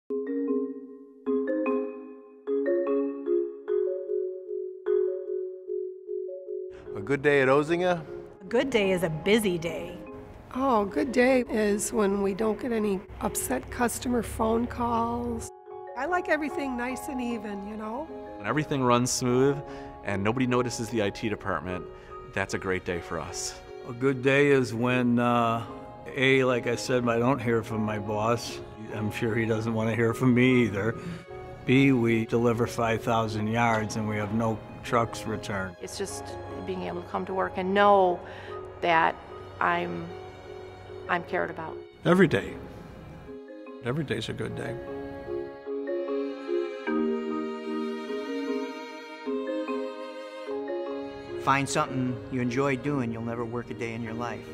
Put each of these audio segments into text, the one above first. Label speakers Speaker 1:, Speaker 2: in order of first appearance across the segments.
Speaker 1: A good day at Ozinga?
Speaker 2: A good day is a busy day.
Speaker 3: Oh, a good day is when we don't get any upset customer phone calls. I like everything nice and even, you know?
Speaker 4: When everything runs smooth and nobody notices the IT department, that's a great day for us.
Speaker 5: A good day is when, like I said, I don't hear from my boss. I'm sure he doesn't want to hear from me either. B, we deliver 5,000 yards and we have no trucks returned.
Speaker 6: It's just being able to come to work and know that I'm cared about.
Speaker 7: Every day. Every day's a good day.
Speaker 8: Find something you enjoy doing, you'll never work a day in your life.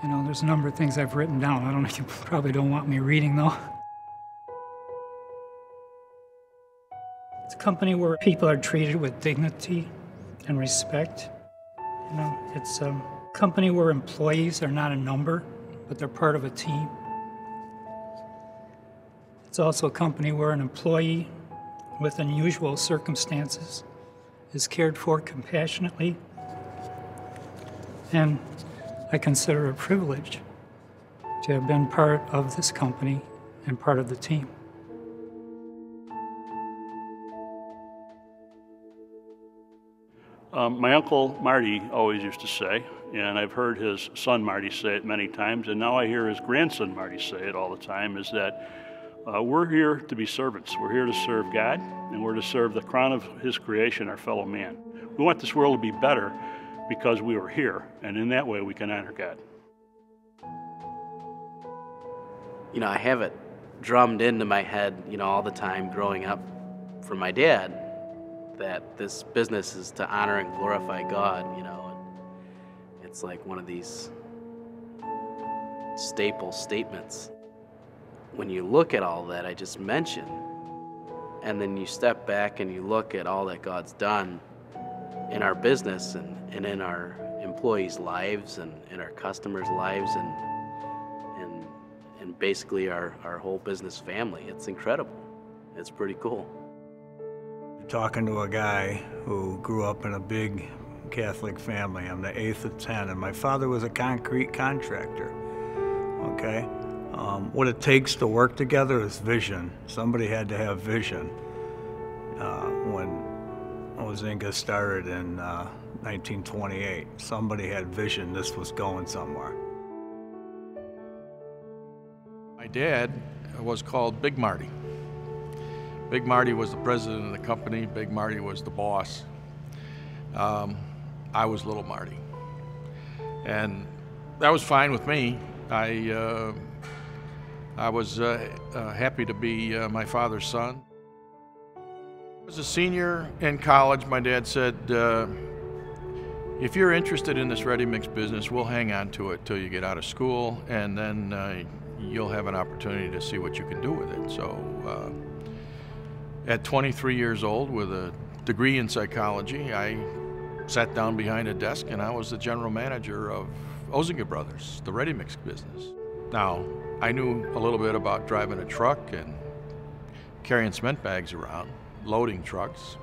Speaker 9: You know, there's a number of things I've written down. I don't know, you probably don't want me reading though. It's a company where people are treated with dignity and respect. You know, it's a company where employees are not a number, but they're part of a team. It's also a company where an employee with unusual circumstances is cared for compassionately, and I consider it a privilege to have been part of this company and part of the team.
Speaker 10: My uncle Marty always used to say, and I've heard his son Marty say it many times, and now I hear his grandson Marty say it all the time, is that we're here to be servants. We're here to serve God, and we're to serve the crown of His creation, our fellow man. We want this world to be better because we were here, and in that way we can honor God.
Speaker 11: You know, I have it drummed into my head, you know, all the time growing up from my dad, that this business is to honor and glorify God, you know. And it's like one of these staple statements. When you look at all that I just mentioned, and then you step back and you look at all that God's done in our business and in our employees' lives and in our customers' lives and basically our whole business family. It's incredible. It's pretty cool.
Speaker 5: You're talking to a guy who grew up in a big Catholic family. I'm the 8th of 10, and my father was a concrete contractor, okay? What it takes to work together is vision. Somebody had to have vision. When Ozinga started in 1928. Somebody had vision this was going somewhere.
Speaker 7: My dad was called Big Marty. Big Marty was the president of the company. Big Marty was the boss. I was Little Marty. And that was fine with me. I was happy to be my father's son. I was a senior in college. My dad said, if you're interested in this ready-mix business, we'll hang on to it till you get out of school, and then you'll have an opportunity to see what you can do with it. So at 23 years old with a degree in psychology, I sat down behind a desk and I was the general manager of Ozinga Brothers, the ready-mix business. Now, I knew a little bit about driving a truck and carrying cement bags around, loading trucks.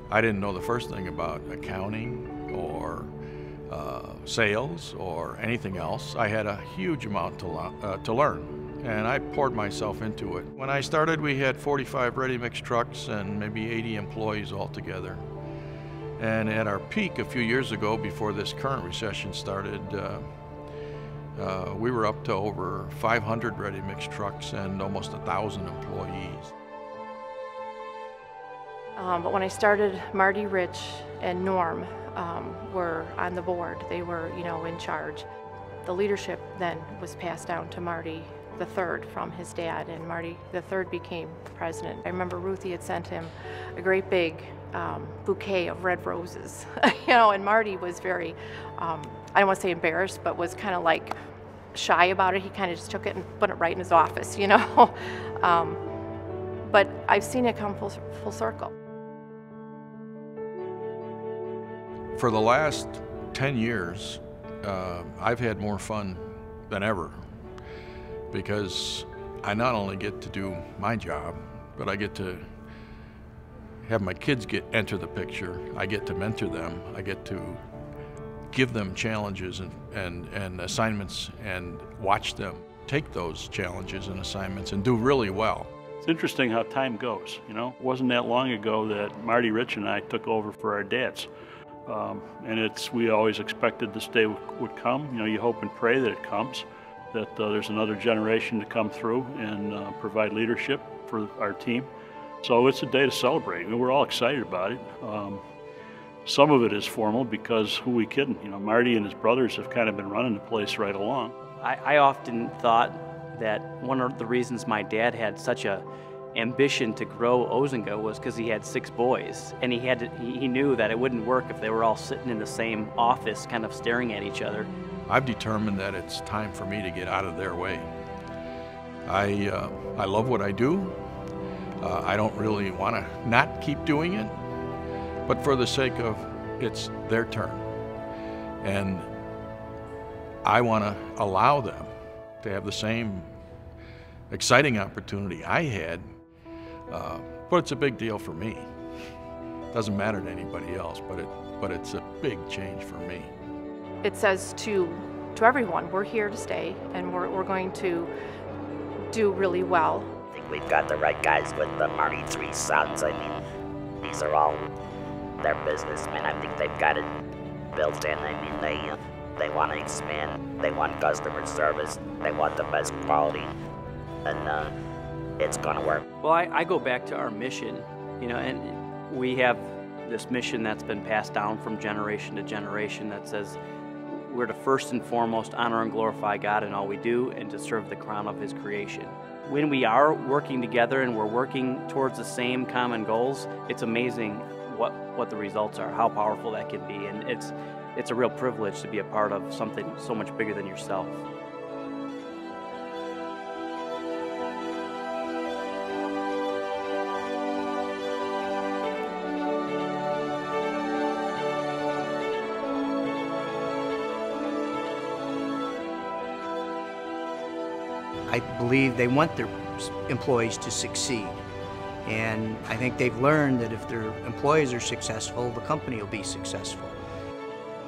Speaker 7: I didn't know the first thing about accounting or sales or anything else. I had a huge amount to learn, and I poured myself into it. When I started, we had 45 ready-mix trucks and maybe 80 employees altogether. And at our peak a few years ago, before this current recession started, we were up to over 500 ready-mix trucks and almost 1,000 employees.
Speaker 6: But when I started, Marty, Rich, and Norm were on the board. They were, you know, in charge. The leadership then was passed down to Marty, the third from his dad, and Marty the third became president. I remember Ruthie had sent him a great big bouquet of red roses, and Marty was very, I don't want to say embarrassed, but was kind of like shy about it. He kind of just took it and put it right in his office, But I've seen it come full circle.
Speaker 7: For the last 10 years, I've had more fun than ever, because I not only get to do my job, but I get to have my kids enter the picture. I get to mentor them. I get to give them challenges and assignments and watch them take those challenges and assignments and do really well.
Speaker 10: It's interesting how time goes, It wasn't that long ago that Marty Rich and I took over for our dads. And we always expected this day would come. You hope and pray that it comes, that there's another generation to come through and provide leadership for our team. So it's a day to celebrate. We're all excited about it. Some of it is formal because who we kidding? Marty and his brothers have kind of been running the place right along.
Speaker 8: I often thought that one of the reasons my dad had such a ambition to grow Ozinga was because he had 6 boys, and he knew that it wouldn't work if they were all sitting in the same office kind of staring at each other.
Speaker 7: I've determined that it's time for me to get out of their way. I love what I do. I don't really want to not keep doing it, but for the sake of it's their turn. And I want to allow them to have the same exciting opportunity I had, but it's a big deal for me. Doesn't matter to anybody else, but it's a big change for me.
Speaker 6: It says to everyone, we're here to stay, and we're going to do really well.
Speaker 12: I think we've got the right guys with the Marty 3 sons. I mean, these are all their businessmen. I think they've got it built in. I mean, they want to expand. They want customer service. They want the best quality, and it's going to work.
Speaker 8: Well, I go back to our mission, and we have this mission that's been passed down from generation to generation that says we're to first and foremost honor and glorify God in all we do and to serve the crown of His creation. When we are working together and we're working towards the same common goals, it's amazing what the results are, how powerful that can be, and it's a real privilege to be a part of something so much bigger than yourself.
Speaker 13: I believe they want their employees to succeed. And I think they've learned that if their employees are successful, the company will be successful.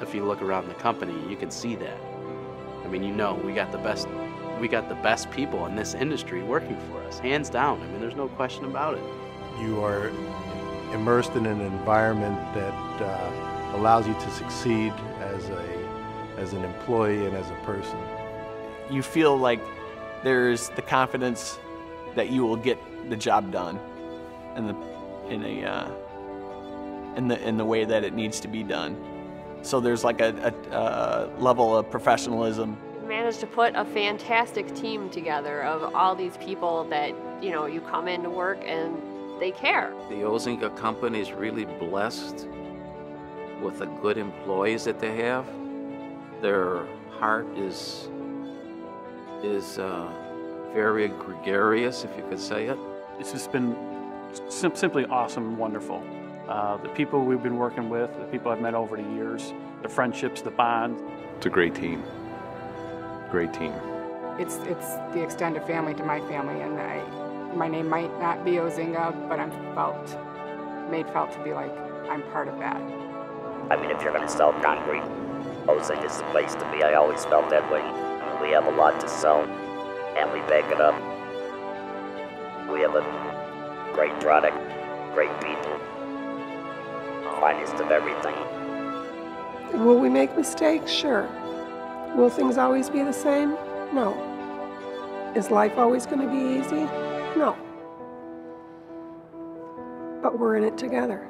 Speaker 11: If you look around the company, you can see that. I mean, we got the best people in this industry working for us, hands down. I mean, there's no question about it.
Speaker 1: You are immersed in an environment that allows you to succeed as an employee and as a person.
Speaker 14: You feel like there's the confidence that you will get the job done in the way that it needs to be done. So there's like a level of professionalism.
Speaker 15: We managed to put a fantastic team together of all these people that, you come into work and they care.
Speaker 11: The Ozinga company is really blessed with the good employees that they have. Their heart is very gregarious, if you could say it.
Speaker 16: It's just been simply awesome and wonderful. The people we've been working with, the people I've met over the years, the friendships, the bonds.
Speaker 17: It's a great team. Great team.
Speaker 18: It's the extended family to my family, and my name might not be Ozinga, but I'm made felt to be like I'm part of that.
Speaker 12: I mean, if you're going to sell concrete, Ozinga is the place to be. I always felt that way. We have a lot to sell, and we back it up. We have a great product, great people, finest of everything.
Speaker 3: Will we make mistakes? Sure. Will things always be the same? No. Is life always going to be easy? No. But we're in it together.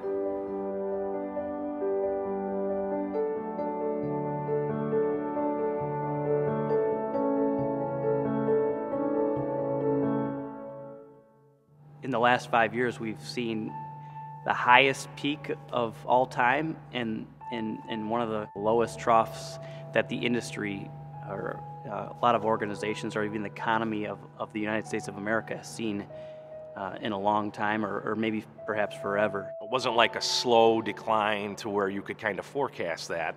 Speaker 8: in the last 5 years, we've seen the highest peak of all time and one of the lowest troughs that the industry or a lot of organizations or even the economy of the United States of America has seen in a long time or maybe perhaps forever.
Speaker 19: It wasn't like a slow decline to where you could kind of forecast that.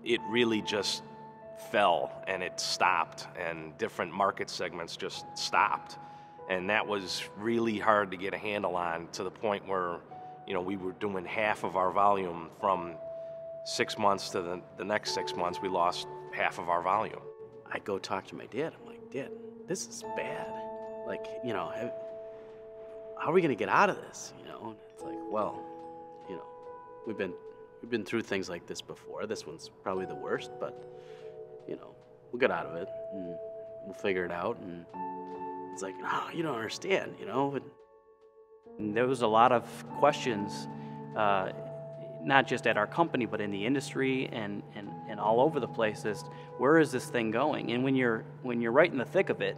Speaker 19: It really just fell and it stopped, and different market segments just stopped. And that was really hard to get a handle on, to the point where, you know, we were doing half of our volume from 6 months to the next 6 months. We lost half of our volume.
Speaker 11: I go talk to my dad. I'm like, Dad, this is bad. Like, you know, how are we gonna get out of this? You know, and it's like, well, you know, we've been through things like this before. This one's probably the worst, but you know, we'll get out of it and we'll figure it out. And it's like, no, you don't understand, you know.
Speaker 8: And there was a lot of questions, not just at our company, but in the industry and all over the place as where is this thing going? And when you're right in the thick of it,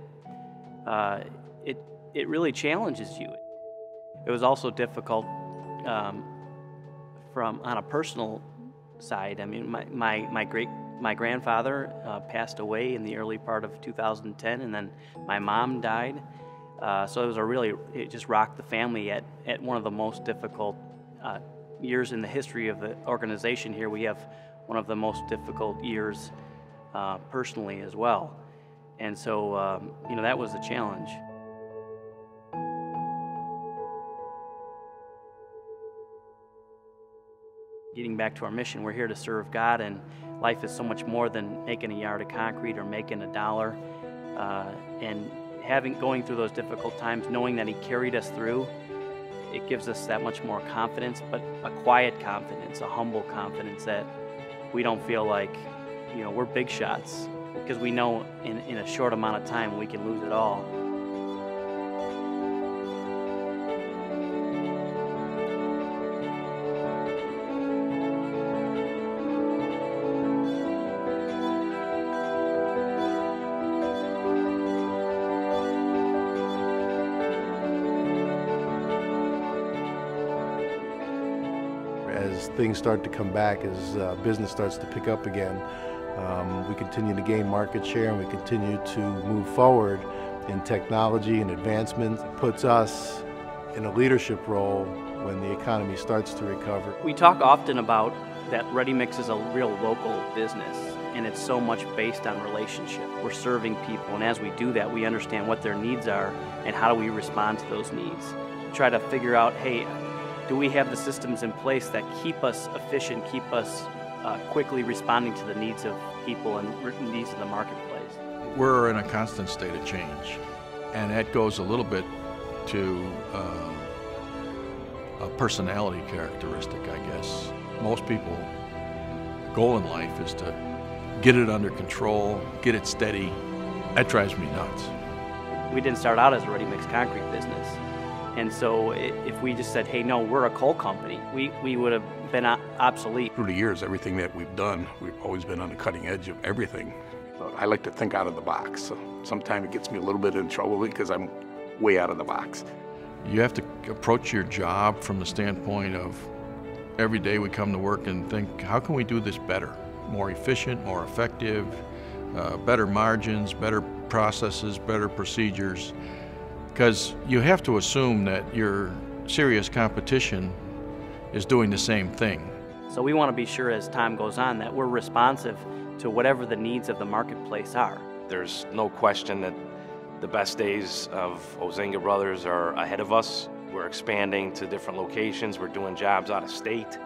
Speaker 8: it really challenges you. It was also difficult from on a personal side. I mean, my grandfather passed away in the early part of 2010, and then my mom died. So it just rocked the family at one of the most difficult years in the history of the organization here. We have one of the most difficult years personally as well. And so, you know, that was a challenge. Getting back to our mission, we're here to serve God, and life is so much more than making a yard of concrete or making a dollar. And going through those difficult times, knowing that He carried us through, it gives us that much more confidence, but a quiet confidence, a humble confidence that we don't feel like, you know, we're big shots, because we know in a short amount of time we can lose it all.
Speaker 1: As things start to come back, as business starts to pick up again, we continue to gain market share, and we continue to move forward in technology and advancement. It puts us in a leadership role when the economy starts to recover.
Speaker 8: We talk often about that Ready Mix is a real local business, and it's so much based on relationship. We're serving people, and as we do that, we understand what their needs are and how do we respond to those needs. Try to figure out, hey, do we have the systems in place that keep us efficient, keep us quickly responding to the needs of people and needs of the marketplace?
Speaker 7: We're in a constant state of change, and that goes a little bit to a personality characteristic, I guess. Most people's goal in life is to get it under control, get it steady. That drives me nuts.
Speaker 8: We didn't start out as a ready-mix concrete business. And so if we just said, hey, no, we're a coal company, we would have been obsolete.
Speaker 20: Through the years, everything that we've done, we've always been on the cutting edge of everything. I like to think out of the box, so sometimes it gets me a little bit in trouble because I'm way out of the box.
Speaker 7: You have to approach your job from the standpoint of every day we come to work and think, how can we do this better? More efficient, more effective, better margins, better processes, better procedures. Because you have to assume that your serious competition is doing the same thing.
Speaker 8: So we want to be sure as time goes on that we're responsive to whatever the needs of the marketplace are.
Speaker 19: There's no question that the best days of Ozinga Brothers are ahead of us. We're expanding to different locations. We're doing jobs out of state.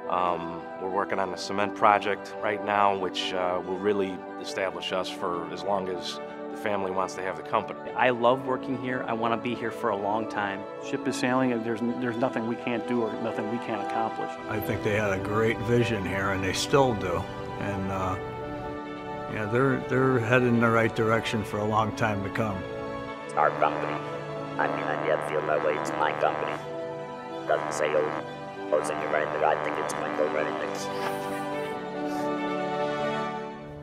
Speaker 19: We're working on a cement project right now, which will really establish us for as long as the family wants to have the company.
Speaker 8: I love working here. I want to be here for a long time.
Speaker 16: Ship is sailing, and there's nothing we can't do or nothing we can't accomplish.
Speaker 5: I think they had a great vision here, and they still do. And yeah, they're headed in the right direction for a long time to come.
Speaker 12: It's our company. I mean, I yet feel that way. It's my company. Doesn't say Ozinga right there. I think it's Michael Ready Mix.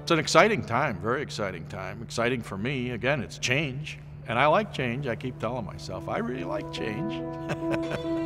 Speaker 7: It's an exciting time, very exciting time. Exciting for me. Again, it's change, And I like change. I keep telling myself, I really like change.